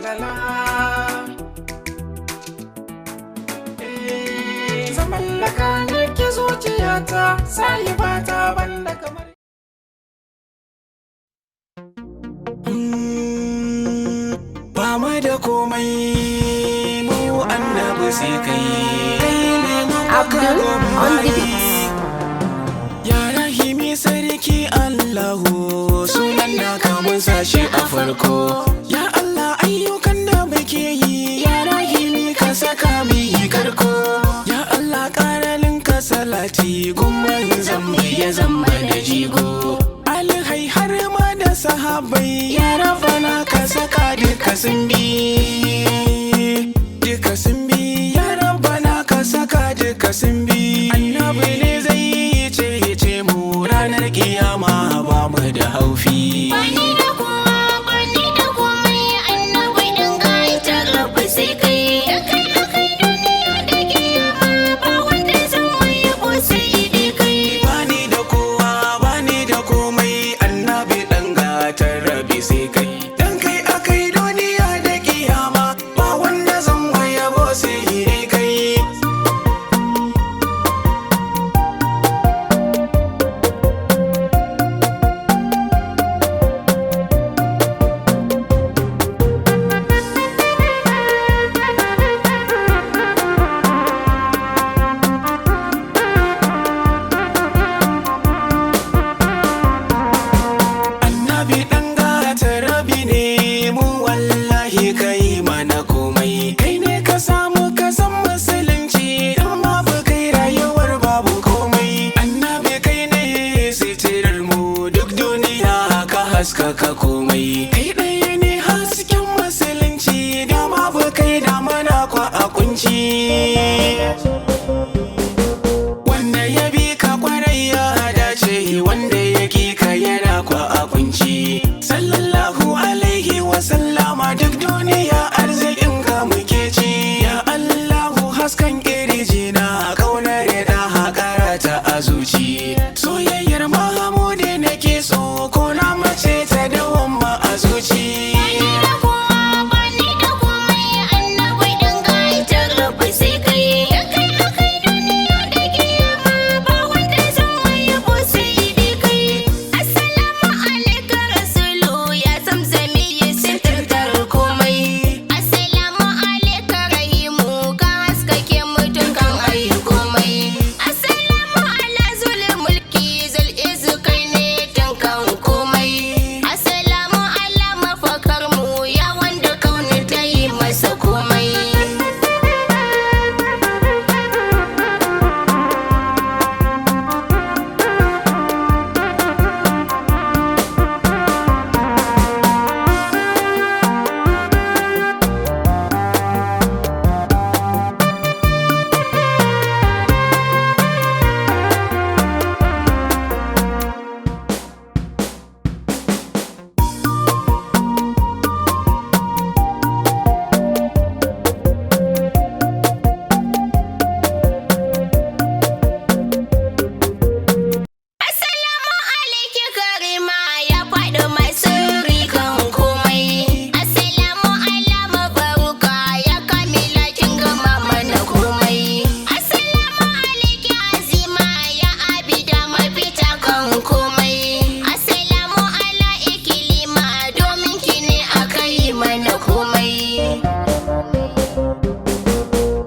walala. Zaman laka ne ke zuciyata, sai ba ta banda kamar. Ba mu da komai mu annabi sai kai ne Abdul on the beat. Ya Rahimi sarki Allahu, sunan da ka mun sashi a farko. Ya Allah ayyukan da muke yi, ya Rahimi ka saka mu yi karko. Ya Allah ƙaralin ka salati, gumman zambi ya zamba da jigo. Alhai har ma da sahabai, ya Rabbana ka saka duka sun bi. Duka sun bi, ya Rabbana ka saka duka sun bi. Annabi ne zai yi ce mu ranar kiyama ba mu da haufi. Bani da kowa, bani da komai, annabi din gaita rabbi sai kai. Da kai akai duniya da kiyama, ba wanda zan mai yabo sai dai kai. Bani da kowa, bani da komai, annabi dan gatar rabi sai kai. Dan kai akai duniya da kiyama, ba wanda zan waya bo sai dai kai. Annabi dan gatar rabi ne mu, wallahi kai mana komai. Kai ne ka samu ka san musulunci, dan babu kai rayuwar babu komai. Annabi kai ne sitirar mu, duk duniya ka haskaka komai. Kai ɗaya ne hasken musulunci, da babu kai da mana kwa a kunci. Wanda ya bi ka kwarai ya dace, wanda ya ki ka yana kwa a kunci. Sallallahu alaihi wa sallama, duk duniya arzikin ka muke ci. Ya Allahu haskan kirji na, kaunar da haƙara ta a zuci. Soyayyar Mahamudu nake so, ko na mace ta dawamma a zuci. Bani da kowa, bani da komai, annabi din gaita rabbi sai kai. Da kai akai duniya da kiyama, ba wanda zan mai yabo sai dai kai. Assalamu alaika rasulu, ya zamzami ya sitirtar komai. Assalamu alaika rahimu, ka haskake mu dukkan ayi komai. Assalamu ala zul mulki, zul izu kai ne dukkan komai. Assalamu ala mafakar mu, ya wanda kauni ta yi masa komai. Assalamu alaiki karima, ya faɗi masu rikan komai. Assalamu ala mabaruka, ya kamila kin gama mana komai. Assalamu alaiki azima, ya abida mafita kan komai. Assalamu ala ikilima, domin ki ne aka yi mana komai.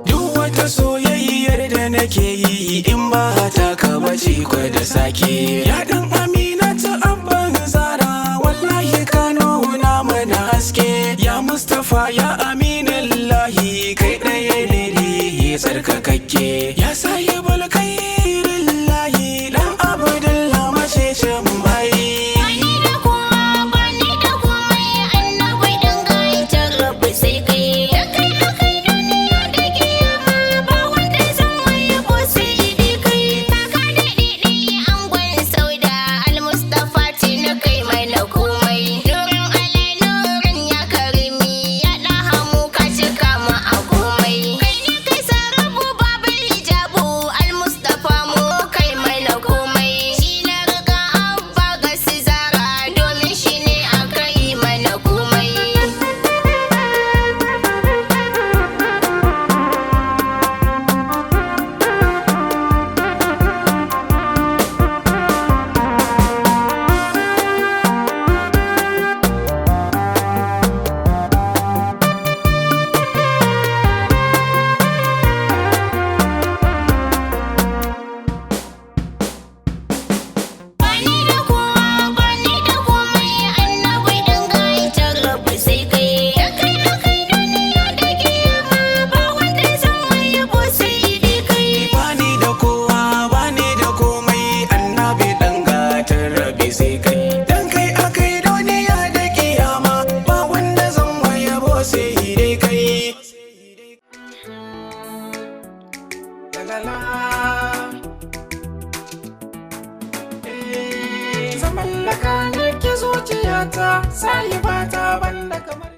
Duk wata soyayyar da nake yi, in ba ta ka bace kwa da sake. Ya